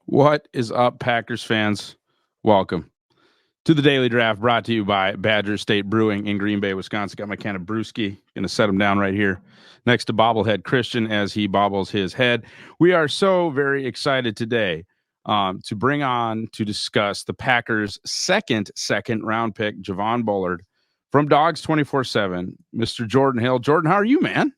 What is up, Packers fans? Welcome to the Daily Draft, brought to you by Badger State Brewing in Green Bay, Wisconsin. Got my can of brewski. Going to set him down right here next to Bobblehead Christian as he bobbles his head. We are so very excited today to bring on to discuss the Packers' second round pick, Javon Bullard from Dawgs 24/7, Mr. Jordan Hill. Jordan, how are you, man?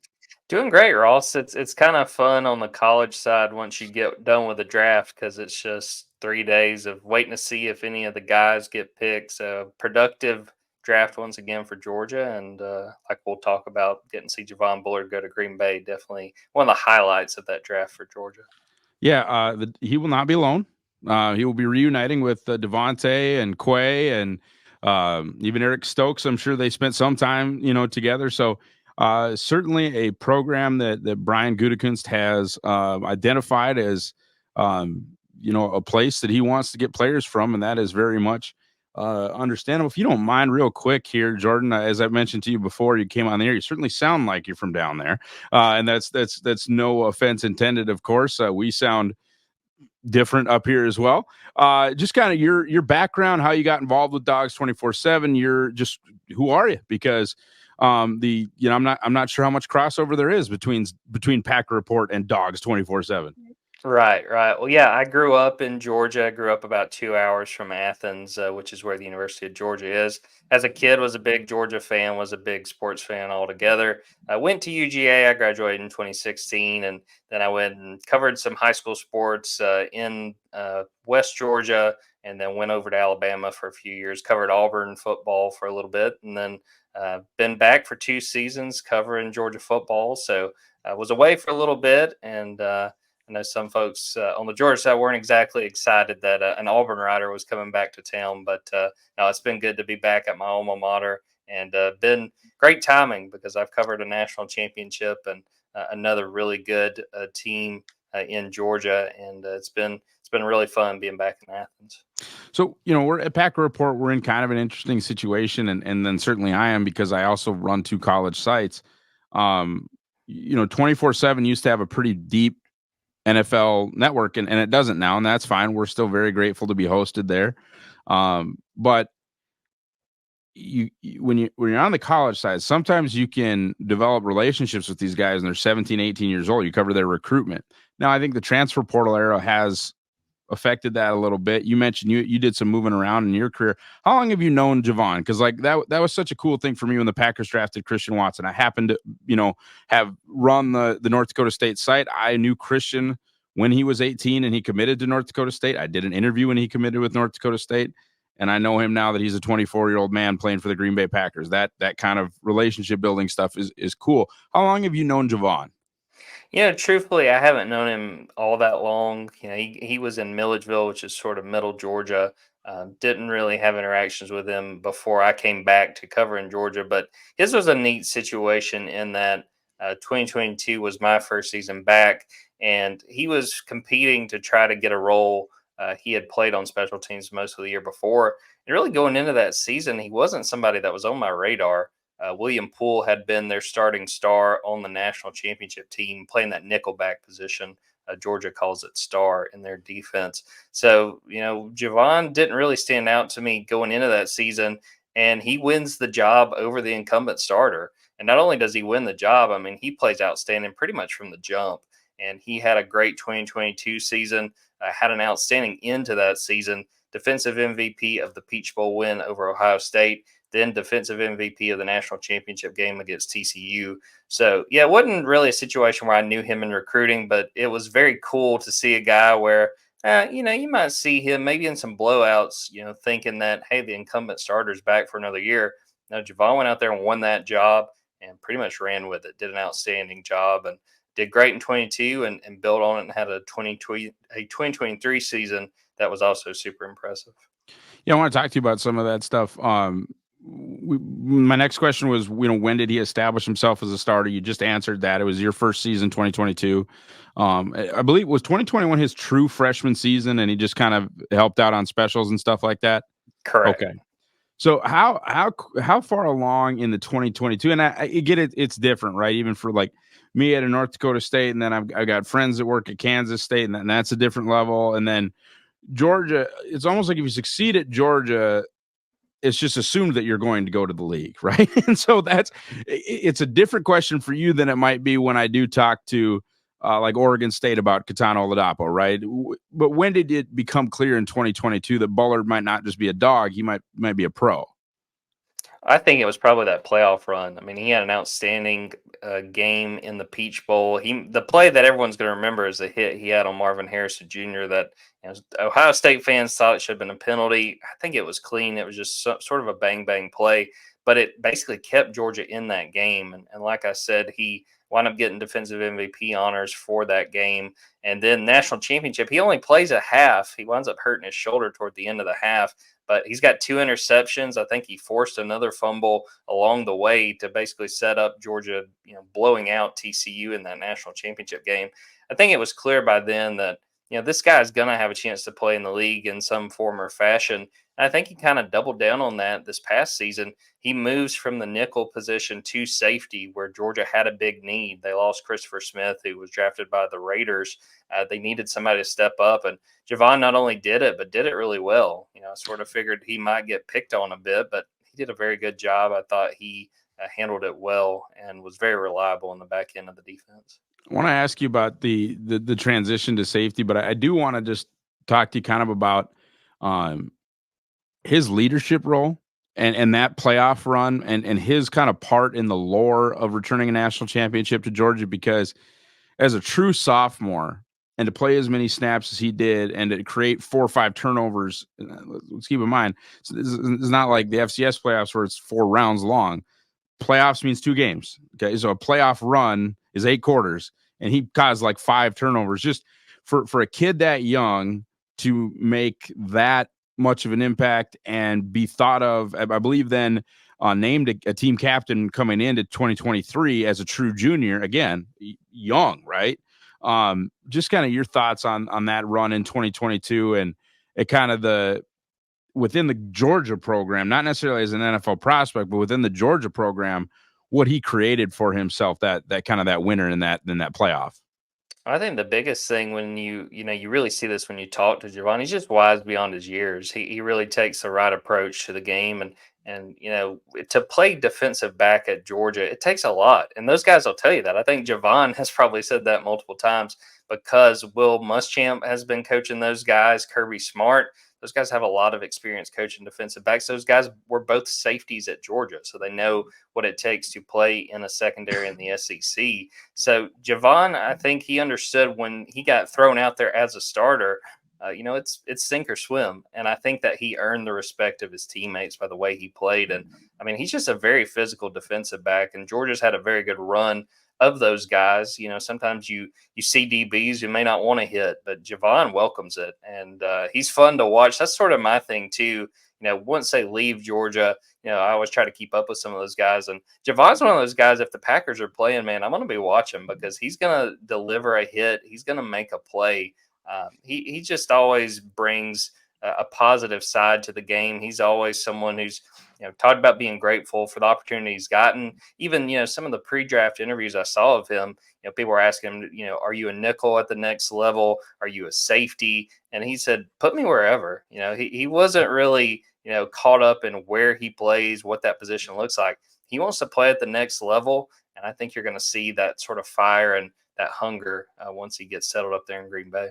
Doing great, Ross. It's kind of fun on the college side once you get done with the draft because it's just 3 days of waiting to see if any of the guys get picked. So productive draft once again for Georgia, and like we'll talk about getting to see Javon Bullard go to Green Bay. Definitely one of the highlights of that draft for Georgia. Yeah, he will not be alone. He will be reuniting with Devontae and Quay and even Eric Stokes. I'm sure they spent some time, together. So certainly a program that Brian Gutekunst has identified as, a place that he wants to get players from, and that is very much understandable. If you don't mind, real quick here, Jordan, as I mentioned to you before you came on the air, you certainly sound like you're from down there, and that's no offense intended, of course. We sound different up here as well. Just kind of your background, how you got involved with Dawgs 24/7. You're just who are you? Because I'm not sure how much crossover there is between Packer Report and Dawgs 24/7. Right, right. Well, yeah, I grew up in Georgia. I grew up about 2 hours from Athens, which is where the University of Georgia is. As a kid, was a big Georgia fan, was a big sports fan altogether. I went to UGA. I graduated in 2016, and then I went and covered some high school sports in West Georgia, and then went over to Alabama for a few years. Covered Auburn football for a little bit, and then been back for 2 seasons covering Georgia football. So I was away for a little bit, and I know some folks on the Georgia side weren't exactly excited that an Auburn writer was coming back to town, but no, it's been good to be back at my alma mater, and been great timing because I've covered a national championship and another really good team in Georgia, and it's been really fun being back in Athens. So, we're at Packer Report. We're in kind of an interesting situation, and then certainly I am because I also run two college sites. 24/7 used to have a pretty deep NFL network, and it doesn't now, and that's fine. We're still very grateful to be hosted there. But when you're on the college side, sometimes you can develop relationships with these guys, and they're 17, 18 years old. You cover their recruitment. Now, I think the transfer portal era has affected that a little bit. You mentioned you did some moving around in your career. How long have you known Javon? Because like that was such a cool thing for me when the Packers drafted Christian Watson. I happened to have run the North Dakota State site. I knew Christian when he was 18 and he committed to North Dakota State. I did an interview when he committed with North Dakota State, and I know him now that he's a 24-year-old man playing for the Green Bay Packers. That kind of relationship building stuff is cool. How long have you known Javon? Truthfully, I haven't known him all that long. He was in Milledgeville, which is sort of middle Georgia. Didn't really have interactions with him before I came back to cover in Georgia. But his was a neat situation in that 2022 was my first season back, and he was competing to try to get a role. He had played on special teams most of the year before. And really going into that season, he wasn't somebody that was on my radar. William Poole had been their starting star on the national championship team, playing that nickelback position. Georgia calls it star in their defense. So, Javon didn't really stand out to me going into that season, and he wins the job over the incumbent starter. And not only does he win the job, I mean, he plays outstanding pretty much from the jump. And he had a great 2022 season, had an outstanding end to that season, defensive MVP of the Peach Bowl win over Ohio State, then defensive MVP of the national championship game against TCU. So, yeah, it wasn't really a situation where I knew him in recruiting, but it was very cool to see a guy where, you might see him maybe in some blowouts, thinking that, hey, the incumbent starter's back for another year. No, Javon went out there and won that job and pretty much ran with it, did an outstanding job, and did great in 22 and built on it and had a 2023 season that was also super impressive. Yeah, I want to talk to you about some of that stuff. My next question was, when did he establish himself as a starter? You just answered that. It was your first season, 2022. I believe it was 2021 his true freshman season, and he just kind of helped out on specials and stuff like that. Correct. Okay. So how far along in the 2022? And I get it; it's different, right? Even for like me at a North Dakota State, and then I got friends that work at Kansas State, and that's a different level. And then Georgia, it's almost like if you succeed at Georgia, it's just assumed that you're going to go to the league, right? And so it's a different question for you than it might be when I do talk to like Oregon State about Katana Oladapo, right? But when did it become clear in 2022 that Bullard might not just be a dog, he might be a pro? I think it was probably that playoff run. I mean, he had an outstanding game in the Peach Bowl. The play that everyone's going to remember is the hit he had on Marvin Harrison Jr. That, Ohio State fans thought it should have been a penalty. I think it was clean. It was just sort of a bang bang play, but it basically kept Georgia in that game. And like I said, he wound up getting defensive MVP honors for that game. And then national championship, he only plays a half. He winds up hurting his shoulder toward the end of the half, but he's got 2 interceptions. I think he forced another fumble along the way to basically set up Georgia, blowing out TCU in that national championship game. I think it was clear by then that, this guy is going to have a chance to play in the league in some form or fashion. And I think he kind of doubled down on that this past season. He moves from the nickel position to safety, where Georgia had a big need. They lost Christopher Smith, who was drafted by the Raiders. They needed somebody to step up, and Javon not only did it, but did it really well. I sort of figured he might get picked on a bit, but he did a very good job. I thought he handled it well and was very reliable in the back end of the defense. I want to ask you about the transition to safety, but I do want to just talk to you kind of about um, his leadership role and that playoff run and his kind of part in the lore of returning a national championship to Georgia, because as a true sophomore and to play as many snaps as he did and to create 4 or 5 turnovers, let's keep in mind, it's not like the FCS playoffs where it's 4 rounds long. Playoffs means 2 games. Okay. So a playoff run is 8 quarters, and he caused like 5 turnovers. Just for a kid that young to make that much of an impact and be thought of, I believe then named a team captain coming into 2023 as a true junior, again, young, right? Just kind of your thoughts on that run in 2022 and it kind of the within the Georgia program, not necessarily as an NFL prospect, but within the Georgia program, what he created for himself that kind of that winner in that playoff. I think the biggest thing when you really see this when you talk to Javon, he's just wise beyond his years. He really takes the right approach to the game, and to play defensive back at Georgia, it takes a lot. And those guys will tell you that. I think Javon has probably said that multiple times because Will Muschamp has been coaching those guys, Kirby Smart. Those guys have a lot of experience coaching defensive backs. Those guys were both safeties at Georgia, so they know what it takes to play in a secondary in the SEC. So Javon, I think he understood when he got thrown out there as a starter. It's sink or swim, and I think that he earned the respect of his teammates by the way he played. And I mean, he's just a very physical defensive back, and Georgia's had a very good run of those guys. Sometimes you see DBs you may not want to hit, but Javon welcomes it, and he's fun to watch. That's sort of my thing too. Once they leave Georgia, I always try to keep up with some of those guys. And Javon's one of those guys, if the Packers are playing, man, I'm going to be watching because he's going to deliver a hit. He's going to make a play. He just always brings a positive side to the game. He's always someone who's, talked about being grateful for the opportunity he's gotten. Even, some of the pre-draft interviews I saw of him, people were asking him, are you a nickel at the next level? Are you a safety? And he said, put me wherever. He wasn't really, caught up in where he plays, what that position looks like. He wants to play at the next level. And I think you're going to see that sort of fire and that hunger once he gets settled up there in Green Bay.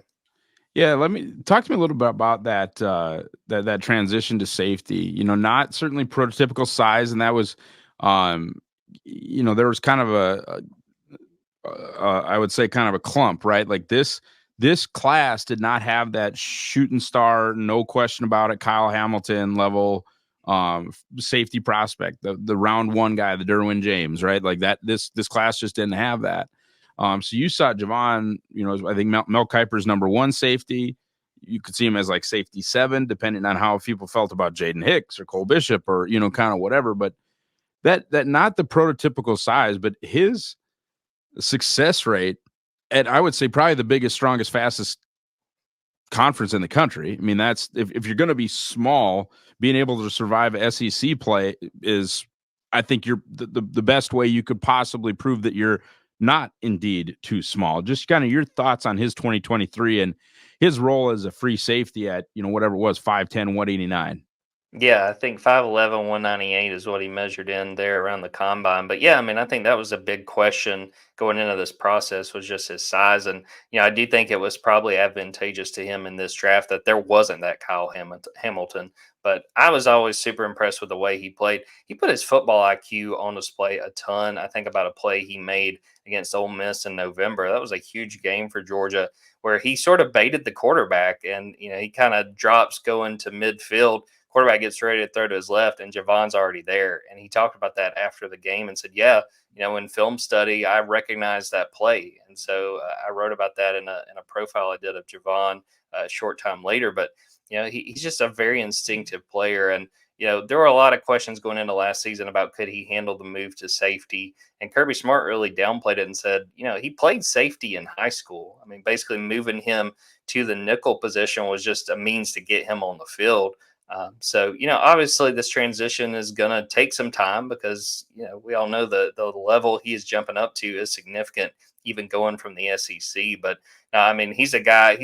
Yeah, let me talk to me a little bit about that transition to safety. Not certainly prototypical size, and that was, there was kind of I would say kind of a clump, right? Like this class did not have that shooting star, no question about it, Kyle Hamilton level safety prospect, the round 1 guy, the Derwin James, right? Like that. This class just didn't have that. So you saw Javon, I think Mel Kiper's number 1 safety. You could see him as like safety 7, depending on how people felt about Jaden Hicks or Cole Bishop or, kind of whatever. But that not the prototypical size, but his success rate at, I would say, probably the biggest, strongest, fastest conference in the country. I mean, that's if you're going to be small, being able to survive SEC play is, I think, you're the best way you could possibly prove that you're not indeed too small. Just kind of your thoughts on his 2023 and his role as a free safety at, whatever it was, 5'10", 189. Yeah, I think 5'11", 198 is what he measured in there around the combine. But yeah, I mean, I think that was a big question going into this process was just his size. And, I do think it was probably advantageous to him in this draft that there wasn't that Kyle Hamilton. But I was always super impressed with the way he played. He put his football IQ on display a ton. I think about a play he made against Ole Miss in November. That was a huge game for Georgia where he sort of baited the quarterback and, he kind of drops going to midfield. Quarterback gets ready to throw to his left, and Javon's already there. And he talked about that after the game and said, "Yeah, in film study, I recognized that play." And so I wrote about that in a profile I did of Javon a short time later. But he's just a very instinctive player, and there were a lot of questions going into last season about could he handle the move to safety. And Kirby Smart really downplayed it and said, he played safety in high school. I mean, basically moving him to the nickel position was just a means to get him on the field. So, obviously this transition is going to take some time because, we all know the level he is jumping up to is significant, even going from the SEC. But I mean, he's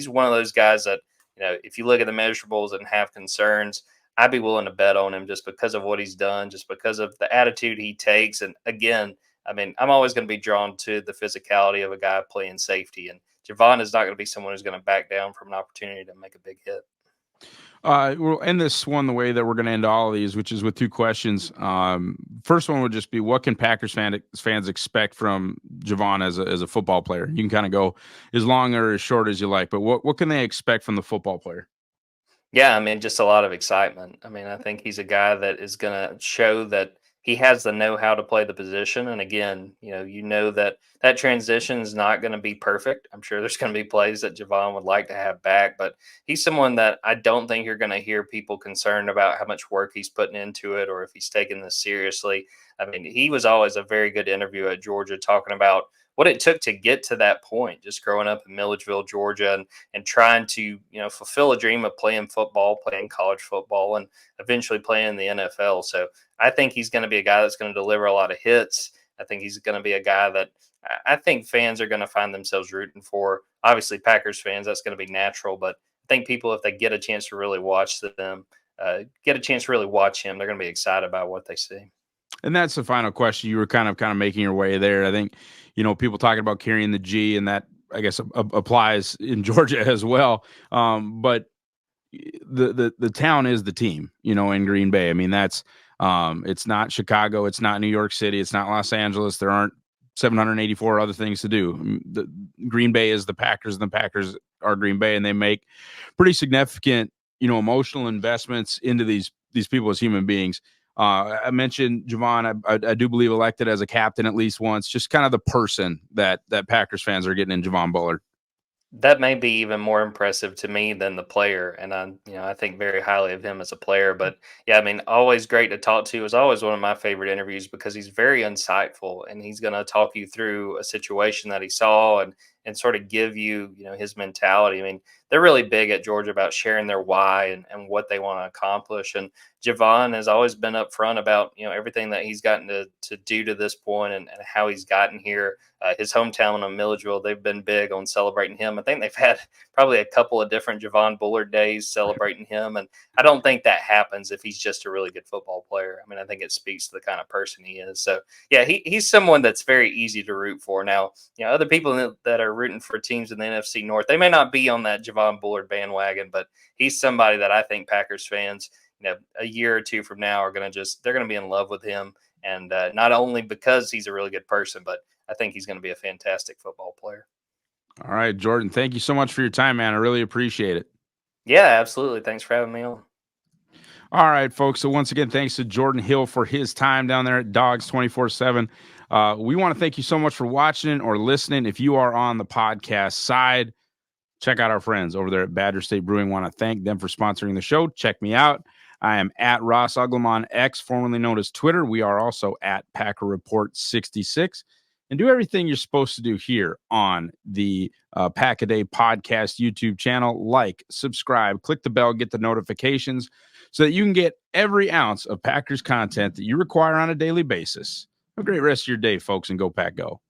one of those guys that, if you look at the measurables and have concerns, I'd be willing to bet on him just because of what he's done, just because of the attitude he takes. And again, I mean, I'm always going to be drawn to the physicality of a guy playing safety. And Javon is not going to be someone who's going to back down from an opportunity to make a big hit. We'll end this one the way that we're going to end all of these, which is with two questions. First one would just be, what can Packers fans expect from Javon as a football player? You can kind of go as long or as short as you like, but what can they expect from the football player? Yeah, I mean, just a lot of excitement. I mean, I think he's a guy that is going to show that he has the know-how to play the position. And again, that transition is not going to be perfect. I'm sure there's going to be plays that Javon would like to have back, but he's someone that I don't think you're going to hear people concerned about how much work he's putting into it or if he's taking this seriously. I mean, he was always a very good interview at Georgia talking about what it took to get to that point, just growing up in Milledgeville, Georgia, and trying to fulfill a dream of playing football, playing college football, and eventually playing in the NFL. So I think he's going to be a guy that's going to deliver a lot of hits. I think he's going to be a guy that I think fans are going to find themselves rooting for. Obviously, Packers fans, that's going to be natural, but I think people, if they get a chance to really watch them, get a chance to really watch him, they're going to be excited about what they see. And that's the final question. You were kind of making your way there. I think, people talking about carrying the G, and that I guess applies in Georgia as well. But the town is the team, in Green Bay. I mean, that's it's not Chicago, it's not New York City, it's not Los Angeles. There aren't 784 other things to do. The Green Bay is the Packers, and the Packers are Green Bay, and they make pretty significant, emotional investments into these people as human beings. I mentioned Javon. I do believe elected as a captain at least once. Just kind of the person that Packers fans are getting in Javon Bullard. That may be even more impressive to me than the player, and I think very highly of him as a player. But yeah, I mean, always great to talk to. It was always one of my favorite interviews because he's very insightful, and he's going to talk you through a situation that he saw and sort of give you his mentality. I mean, they're really big at Georgia about sharing their why and what they want to accomplish. And Javon has always been upfront about everything that he's gotten to do to this point and how he's gotten here. His hometown of Milledgeville, they've been big on celebrating him. I think they've had probably a couple of different Javon Bullard days celebrating him. And I don't think that happens if he's just a really good football player. I mean, I think it speaks to the kind of person he is. So, yeah, he's someone that's very easy to root for. Now, other people that are rooting for teams in the NFC North, they may not be on that Javon Bullard bandwagon, but he's somebody that I think Packers fans, a year or two from now are going to they're going to be in love with him. And not only because he's a really good person, but I think he's going to be a fantastic football player. All right, Jordan, thank you so much for your time, man. I really appreciate it. Yeah, absolutely. Thanks for having me on. All right, folks. So once again, thanks to Jordan Hill for his time down there at Dawgs 24/7. We want to thank you so much for watching or listening. If you are on the podcast side, check out our friends over there at Badger State Brewing. Want to thank them for sponsoring the show. Check me out. I am at Ross Uglem on X, formerly known as Twitter. We are also at Packer Report 66. and do everything you're supposed to do here on the Pack a Day podcast YouTube channel. Like, subscribe, click the bell, get the notifications so that you can get every ounce of Packers content that you require on a daily basis. Have a great rest of your day, folks, and go Pack Go.